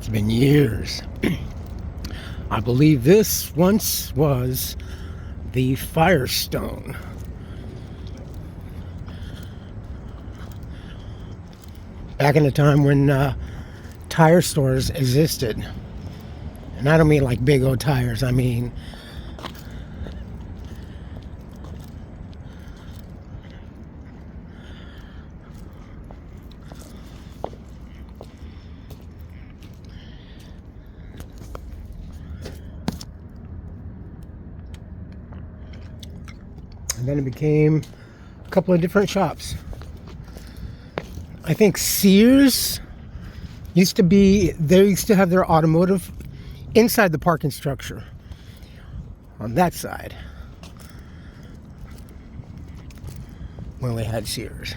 It's been years. I believe this once was the Firestone. Back in the time when tire stores existed. And I don't mean like big old tires, I mean and then it became a couple of different shops. I think Sears used to have their automotive inside the parking structure on that side when we had Sears.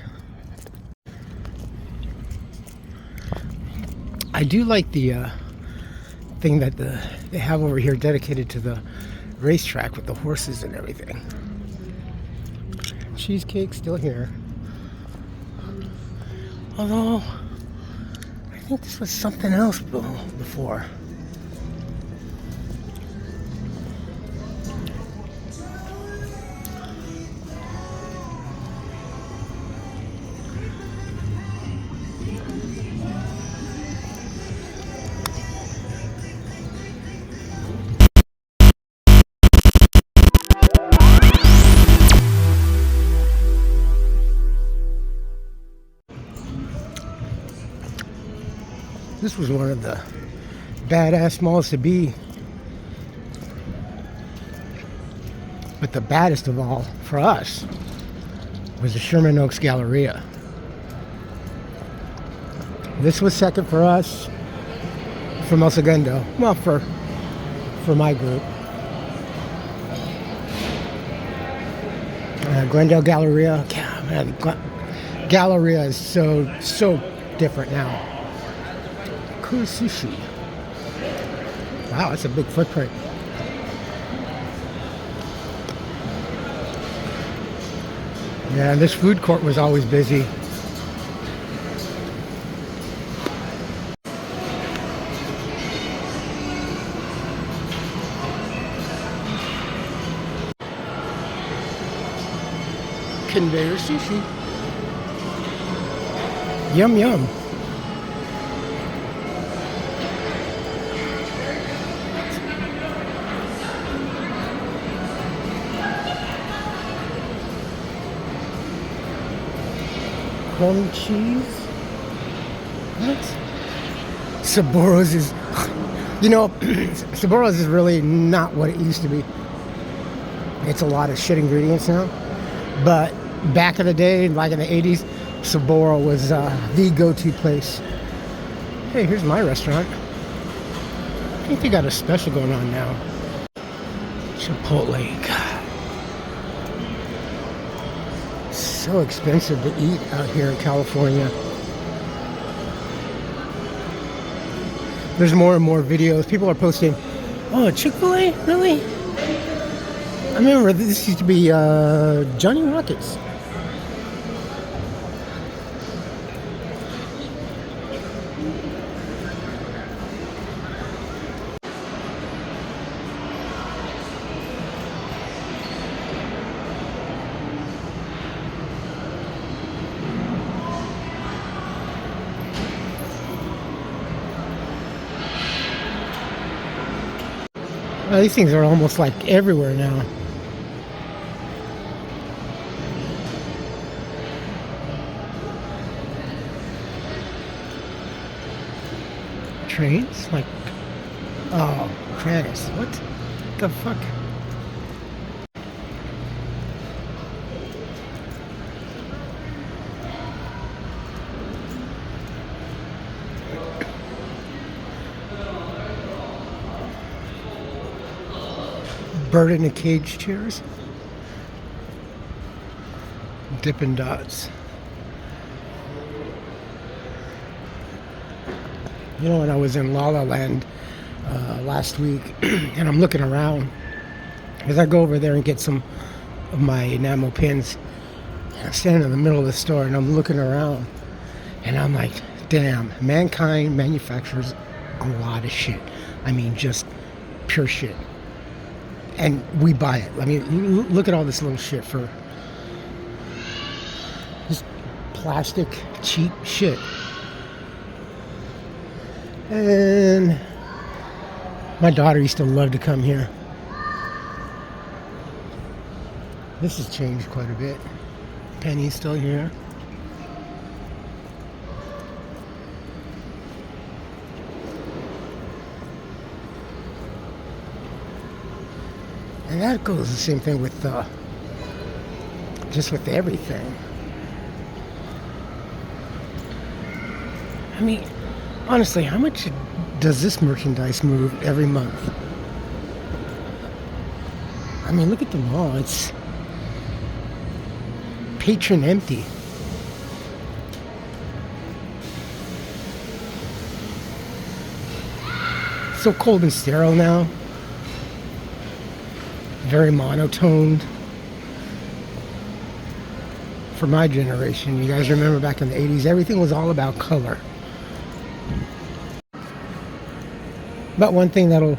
I do like the thing that they have over here dedicated to the racetrack with the horses and everything. Cheesecake still here. Although, I think this was something else before. This was one of the badass malls to be. But the baddest of all for us was the Sherman Oaks Galleria. This was second for us from El Segundo. Well, for my group. Glendale Galleria. God, man, Galleria is so different now. Sushi. Wow, that's a big footprint. Yeah, this food court was always busy. Conveyor sushi. Yum yum. Crumb cheese? What? Saboros is... You know, Saboros is really not what it used to be. It's a lot of shit ingredients now. But back in the day, like in the 80s, Saboro was the go-to place. Hey, here's my restaurant. I think they got a special going on now. Chipotle. God. So expensive to eat out here in California. There's more and more videos. People are posting, oh, Chick-fil-A? Really? I remember this used to be Johnny Rockets. These things are almost like everywhere now. Trains? Like, oh, Travis, what the fuck? Bird in a cage chairs. Dippin' Dots. You know, when I was in La La Land last week, and I'm looking around, as I go over there and get some of my enamel pins, I'm standing in the middle of the store and I'm looking around, and I'm like, damn, mankind manufactures a lot of shit. I mean, just pure shit. And we buy it. I mean, look at all this little shit for just plastic, cheap shit. And my daughter used to love to come here. This has changed quite a bit. Penny's still here. And that goes the same thing with just with everything. I mean, honestly, how much does this merchandise move every month? I mean, look at the mall. It's patron empty. So cold and sterile now. Very monotoned. For my generation, you guys remember back in the 80s, everything was all about color. But one thing that'll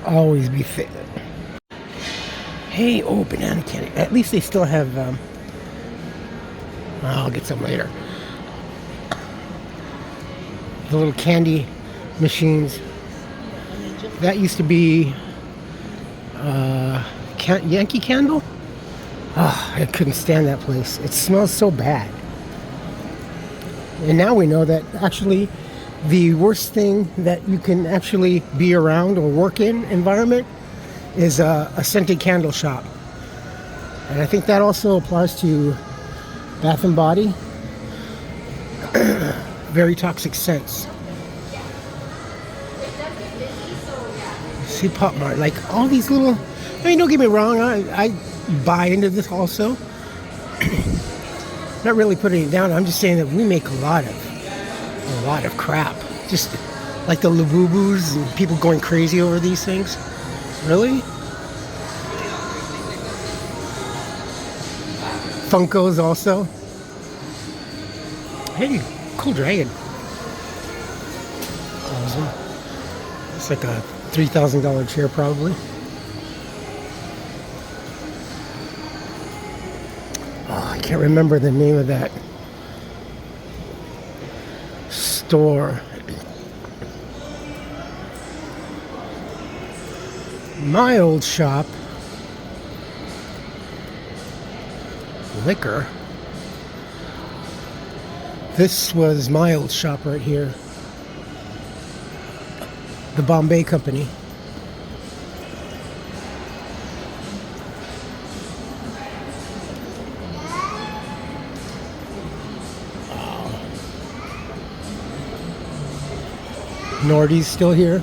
always be fit. Hey, oh, banana candy. At least they still have, I'll get some later. The little candy machines. That used to be Yankee Candle. Oh, I couldn't stand that place. It smells so bad. And now we know that actually the worst thing that you can actually be around or work in environment is a scented candle shop. And I think that also applies to Bath and Body. Very toxic scents. See Pop Mart, like all these little, I mean, don't get me wrong, I buy into this also. Not really putting it down, I'm just saying that we make a lot of crap. Just like the Labubus and people going crazy over these things. Really? Funkos also. Hey, cool dragon. Awesome. It's like a $3,000 chair probably. Oh, I can't remember the name of that store. My old shop, liquor. This was my old shop right here. The Bombay Company. Nordy's still here.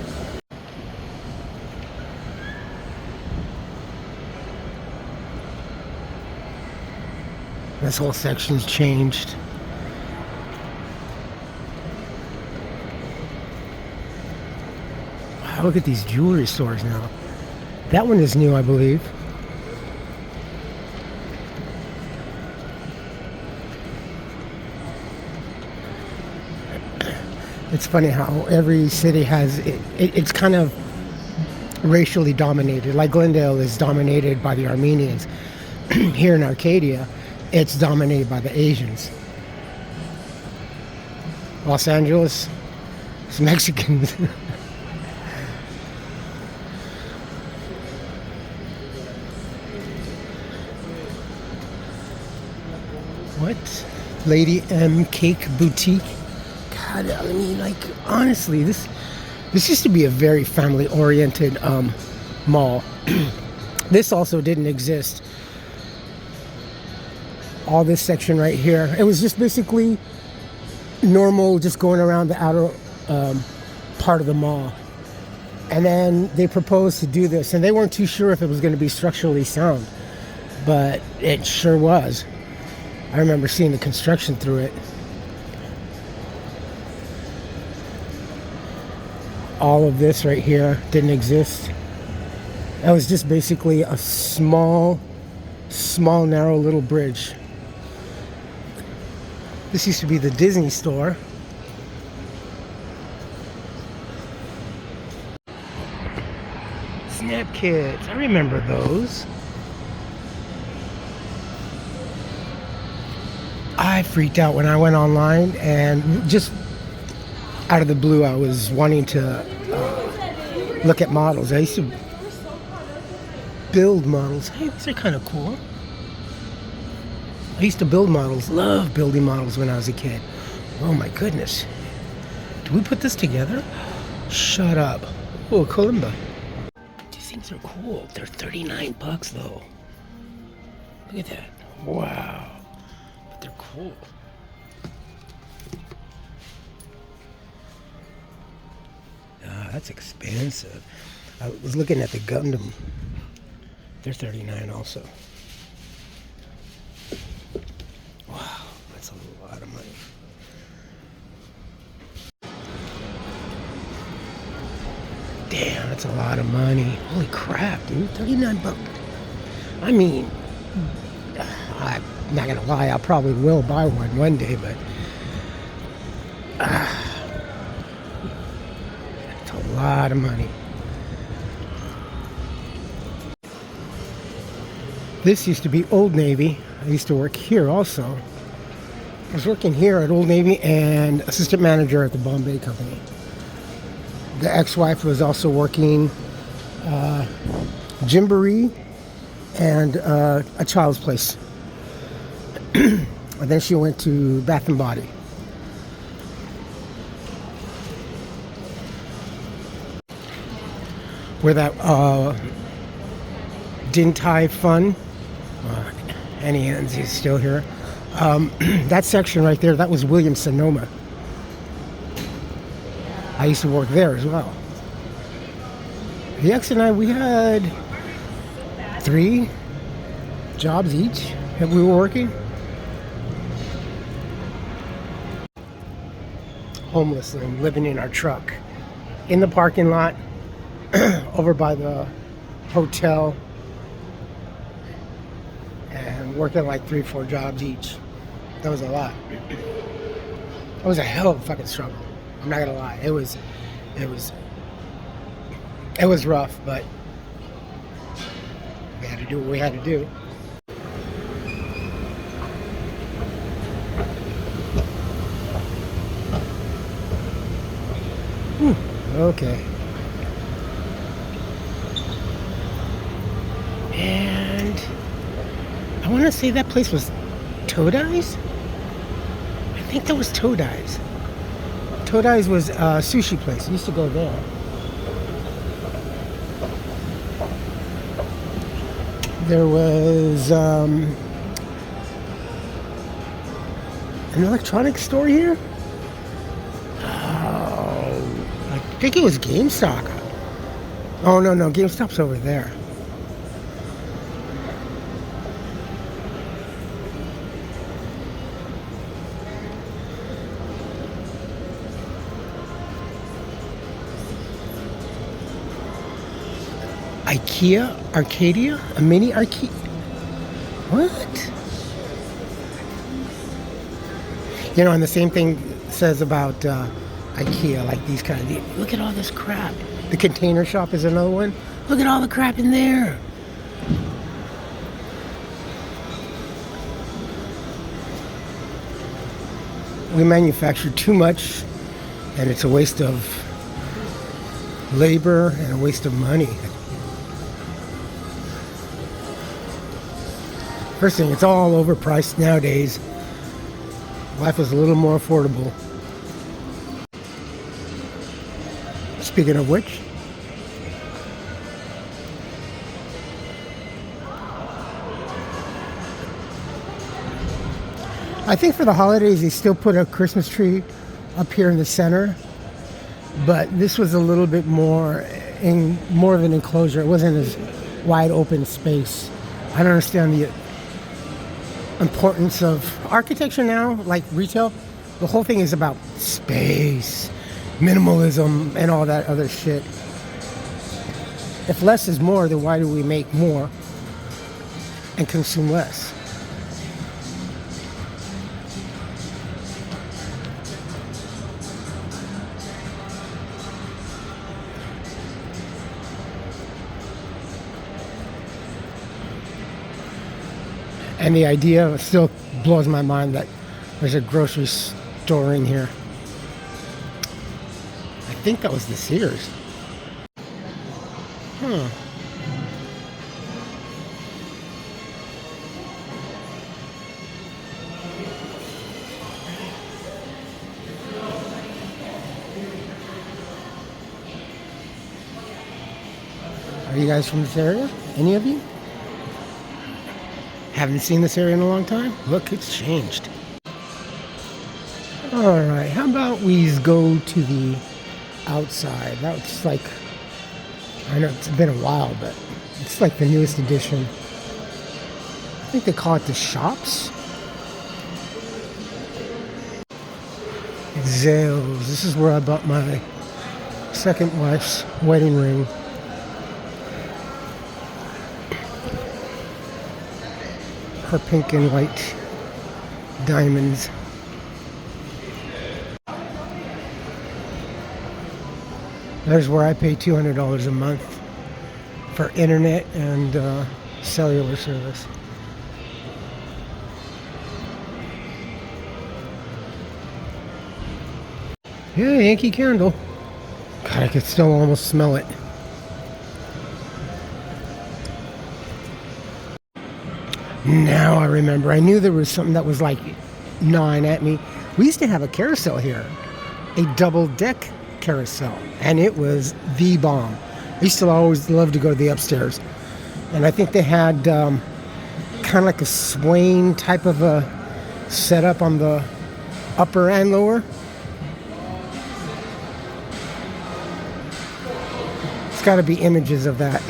This whole section's changed. Wow, look at these jewelry stores now. That one is new, I believe. It's funny how every city has it's kind of racially dominated. Like Glendale is dominated by the Armenians. Here in Arcadia, it's dominated by the Asians. Los Angeles, it's Mexicans. What? Lady M Cake Boutique. God, I mean, like, honestly, this used to be a very family-oriented mall. This also didn't exist. All this section right here, it was just basically normal, just going around the outer part of the mall. And then they proposed to do this, and they weren't too sure if it was going to be structurally sound, but it sure was. I remember seeing the construction through it. All of this right here didn't exist. That was just basically a small, narrow little bridge. This used to be the Disney store. snap kits. I remember those. I freaked out when I went online and just out of the blue I was wanting to look at models. I used to build models. Hey, these are kind of cool. I used to build models. Love building models when I was a kid. Oh my goodness. Do we put this together? Shut up. Oh, kalimba. These things are cool. They're $39 though. Look at that. Wow. But they're cool. Ah, that's expensive. I was looking at the Gundam. They're $39 also. Wow, that's a lot of money. Damn, that's a lot of money. Holy crap, dude. $39. I mean, I'm not gonna lie, I probably will buy one day, but it's a lot of money. This used to be Old Navy. I used to work here also. I was working here at Old Navy and assistant manager at the Bombay company. The ex-wife was also working Gymboree and a child's place. And then she went to Bath and Body. Where that Din Tai Fun, Annie is still here. That section right there, that was Williams Sonoma. I used to work there as well. The ex and I, we had 3 jobs each that we were working. Homeless and living in our truck in the parking lot over by the hotel and working like 3-4 jobs each. That was a lot. It was a hell of a fucking struggle. I'm not gonna lie. It was rough, but we had to do what we had to do. Okay. And I want to say that place was Todai's? I think that was Todai's. Todai's was a sushi place. I used to go there. There was an electronics store here. I think it was GameStop. Oh, no, GameStop's over there. IKEA? Arcadia? A mini Arcadia? What? You know, and the same thing says about IKEA, like these kind of... Look at all this crap. The container shop is another one. Look at all the crap in there. We manufacture too much, and it's a waste of labor and a waste of money. First thing, it's all overpriced nowadays. Life is a little more affordable. Speaking of which, I think for the holidays they still put a Christmas tree up here in the center, but this was a little bit more of an enclosure. It wasn't as wide open space. I don't understand the importance of architecture now, like retail. The whole thing is about space, minimalism, and all that other shit. If less is more, then why do we make more and consume less? And the idea still blows my mind that there's a grocery store in here. I think that was the Sears. Huh. Are you guys from this area? Any of you? Haven't seen this area in a long time? Look, it's changed. Alright, how about we go to the outside? That's like, I know it's been a while, but it's like the newest edition. I think they call it the shops. Zales. This is where I bought my second wife's wedding ring. Her pink and white diamonds. There's where I pay $200 a month for internet and cellular service. Yeah, Yankee Candle. God, I could still almost smell it. Now I remember. I knew there was something that was like gnawing at me. We used to have a carousel here, a double-deck carousel, and it was the bomb. I used to always love to go to the upstairs, and I think they had kind of like a swaying type of a setup on the upper and lower. It's got to be images of that.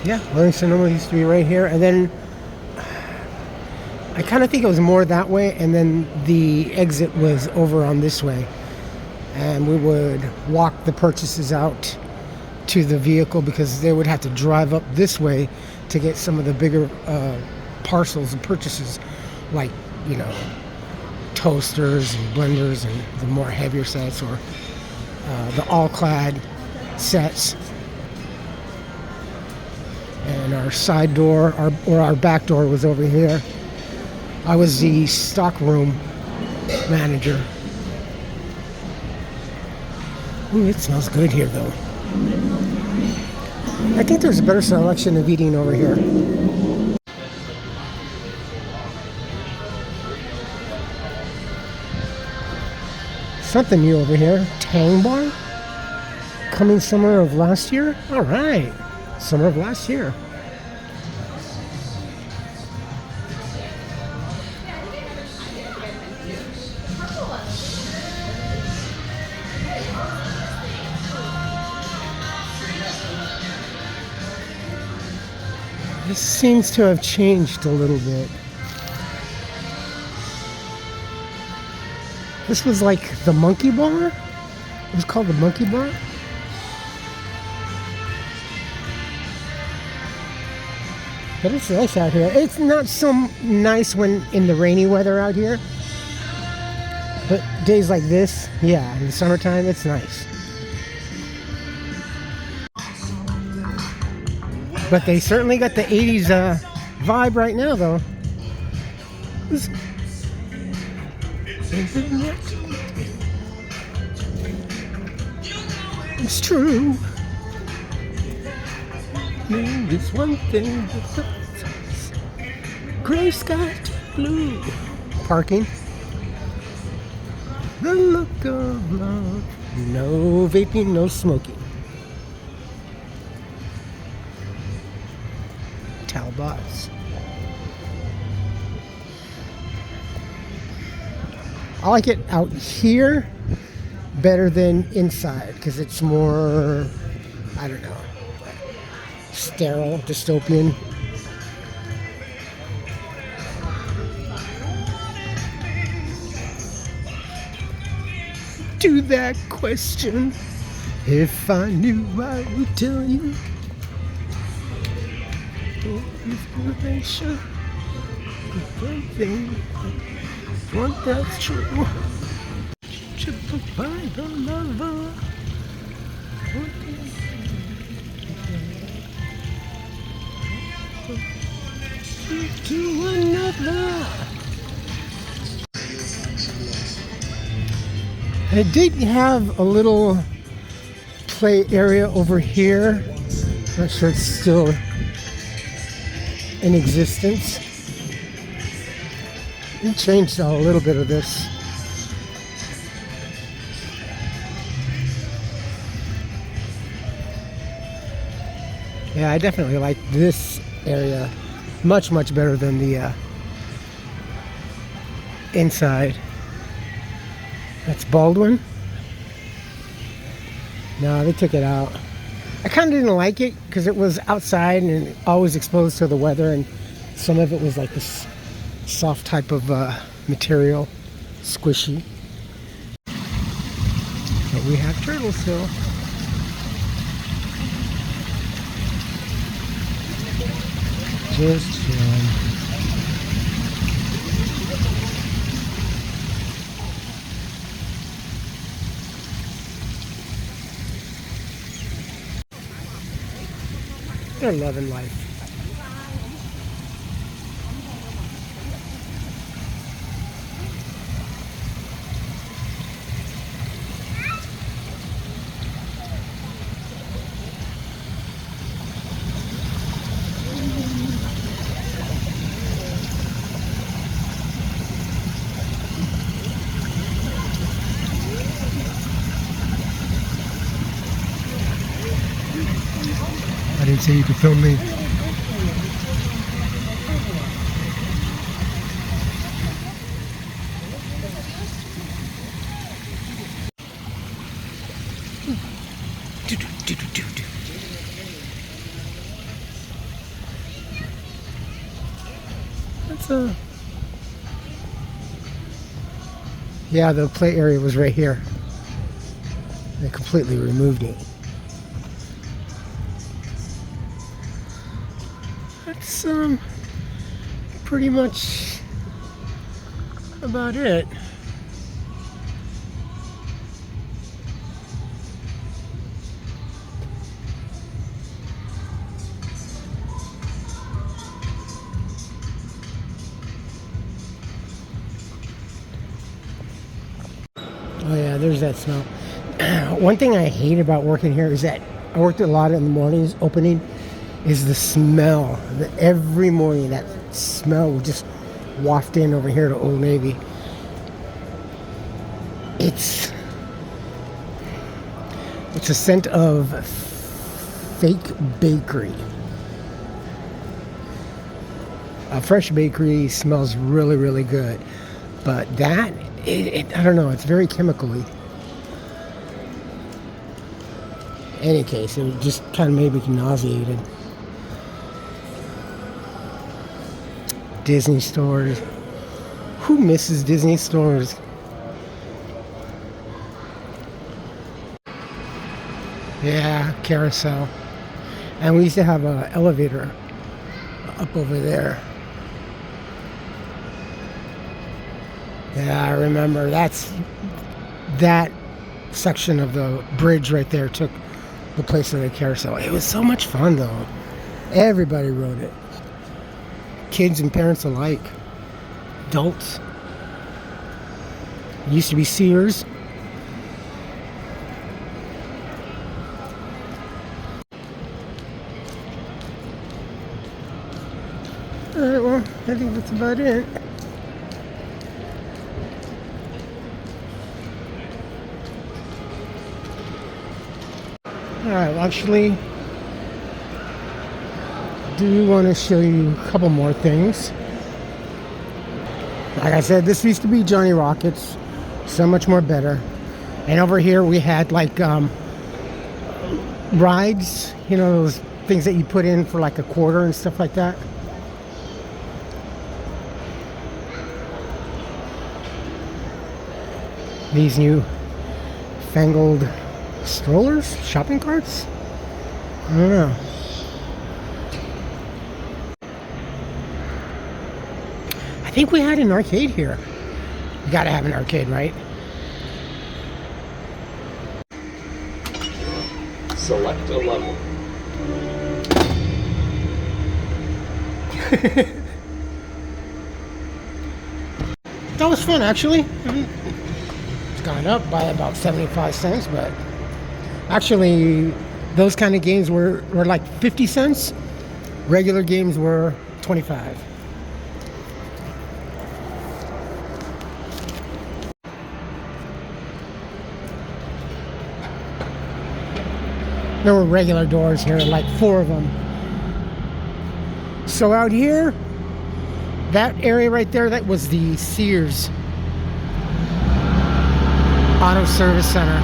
Yeah, Learning Sonoma used to be right here, and then I kind of think it was more that way, and then the exit was over on this way, and we would walk the purchases out to the vehicle because they would have to drive up this way to get some of the bigger parcels and purchases, like, you know, toasters and blenders and the more heavier sets, or the all-clad sets. And our side door, our back door was over here. I was the stock room manager. Ooh, it smells good here, though. I think there's a better selection of eating over here. Something new over here. Tang Bar? Coming summer of last year? All right. Summer of last year. This seems to have changed a little bit. This was like the Monkey Bar? It was called the Monkey Bar? But it's nice out here. It's not so nice when in the rainy weather out here. But days like this, yeah, in the summertime, it's nice. But they certainly got the 80s vibe right now, though. It's true. It's one thing. Gray sky to blue. Parking. The look of love. No vaping, no smoking. Talbots. I like it out here better than inside because it's more, I don't know, sterile, dystopian. To that question, if I knew, I would tell you. One that's true. to another. And it did have a little play area over here. Not sure it's still in existence. We changed a little bit of this. Yeah, I definitely like this area much better than the inside. That's Baldwin. No, they took it out. I kind of didn't like it because it was outside and always exposed to the weather, and some of it was like this soft type of material, squishy. But we have turtles still. Just chilling. They're loving life. I didn't say you could film me. That's a... Yeah, the play area was right here. They completely removed it. That's pretty much about it. Oh yeah, there's that smell. One thing I hate about working here is that I worked a lot in the mornings opening, is the smell. Every morning that smell will just waft in over here to Old Navy. It's a scent of fake bakery. A fresh bakery smells really good, but that I don't know, it's very chemically. In any case, it just kind of made me nauseated. Disney stores. Who misses Disney stores? Yeah, carousel. And we used to have an elevator up over there. Yeah, I remember. That section of the bridge right there took the place of the carousel. It was so much fun though. Everybody rode it. Kids and parents alike. Adults. It used to be Sears. Alright, well, I think that's about it. Alright, well, actually, do want to show you a couple more things. Like I said, this used to be Johnny Rockets, so much more better. And over here we had like rides, you know, those things that you put in for like a quarter and stuff like that. These new fangled strollers, shopping carts. I don't know. I think we had an arcade here. You gotta have an arcade, right? Select a level. That was fun, actually. It's gone up by about 75 cents, but actually, those kind of games were like 50 cents. Regular games were 25. There were regular doors here, like 4 of them. So out here, that area right there, that was the Sears Auto Service Center.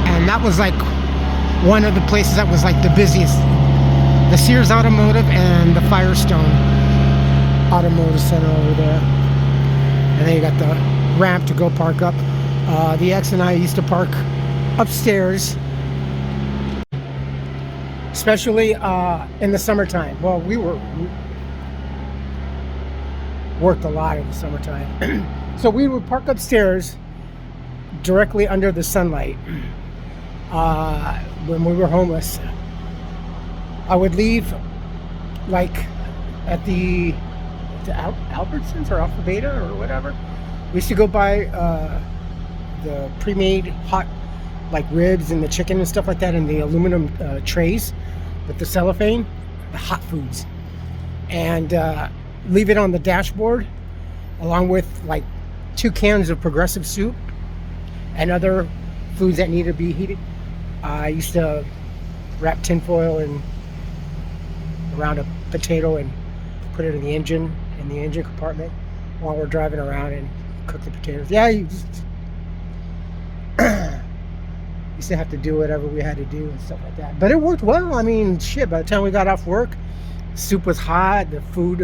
And that was like one of the places that was like the busiest. The Sears Automotive and the Firestone Automotive Center over there. And then you got the ramp to go park up. The ex and I used to park upstairs, especially in the summertime. Well, we worked a lot in the summertime. So we would park upstairs directly under the sunlight. When we were homeless, I would leave like at the Albertsons or Alpha Beta or whatever. We used to go buy the pre-made hot like ribs and the chicken and stuff like that in the aluminum trays with the cellophane, the hot foods, and leave it on the dashboard along with like 2 cans of Progressive soup and other foods that need to be heated. I used to wrap tinfoil and around a potato and put it in the engine compartment while we're driving around and cook the potatoes. Yeah, you just used to have to do whatever we had to do and stuff like that. But it worked well. I mean, shit, by the time we got off work, soup was hot, the food,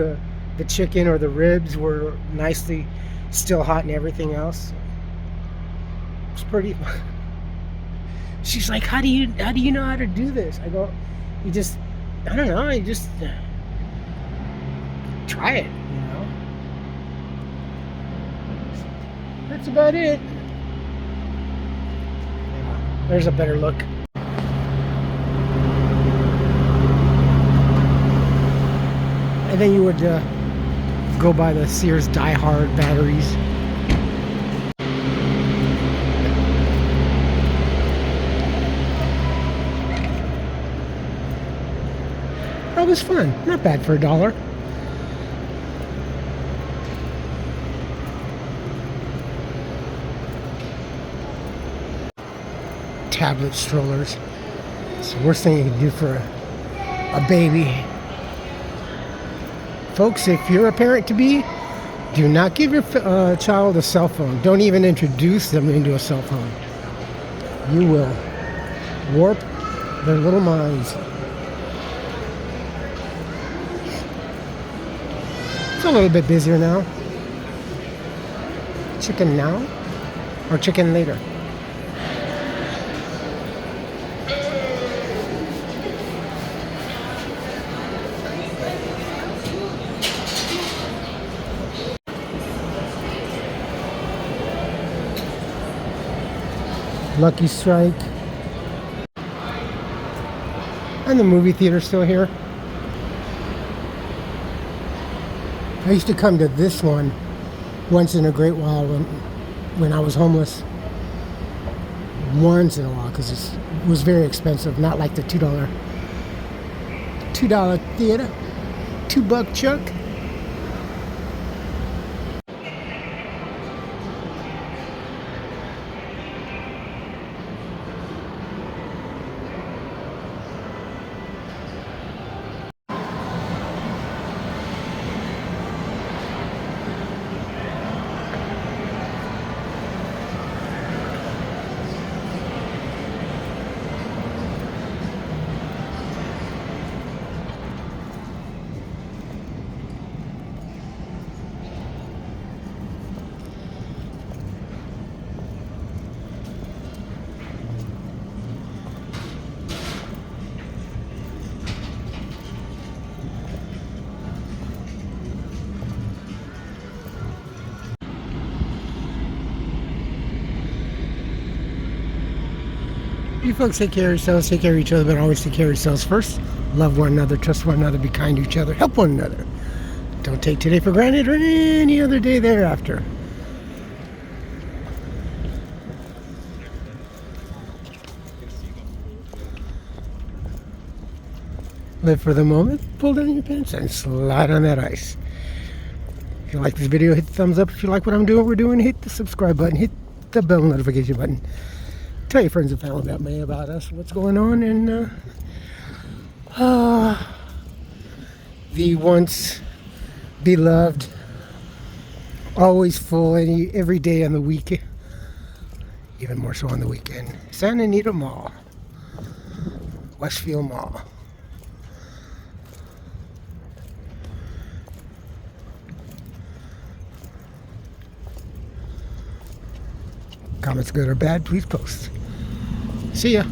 the chicken or the ribs were nicely still hot and everything else. It's pretty fun. She's like, how do you know how to do this? I go, I don't know, you just try it, you know. That's about it. Yeah, there's a better look. And then you would go by the Sears Die Hard batteries. That was fun. Not bad for $1. Tablet strollers. It's the worst thing you can do for a baby. Folks, if you're a parent-to-be, do not give your child a cell phone. Don't even introduce them into a cell phone. You will warp their little minds. It's a little bit busier now. Chicken now or chicken later? Lucky Strike. And the movie theater still here. I used to come to this one once in a great while when I was homeless. Once in a while, because it was very expensive. Not like the $2 theater. $2 chuck. You folks take care of yourselves, take care of each other, but always take care of yourselves first. Love one another, trust one another, be kind to each other, help one another. Don't take today for granted or any other day thereafter. Live for the moment, pull down your pants, and slide on that ice. If you like this video, hit the thumbs up. If you like what I'm doing, we're doing, hit the subscribe button, hit the bell notification button. Tell your friends and family about me, about us, what's going on, and the once beloved, always full every day on the weekend, even more so on the weekend, Santa Anita Mall, Westfield Mall. Comments good or bad, please post. See ya.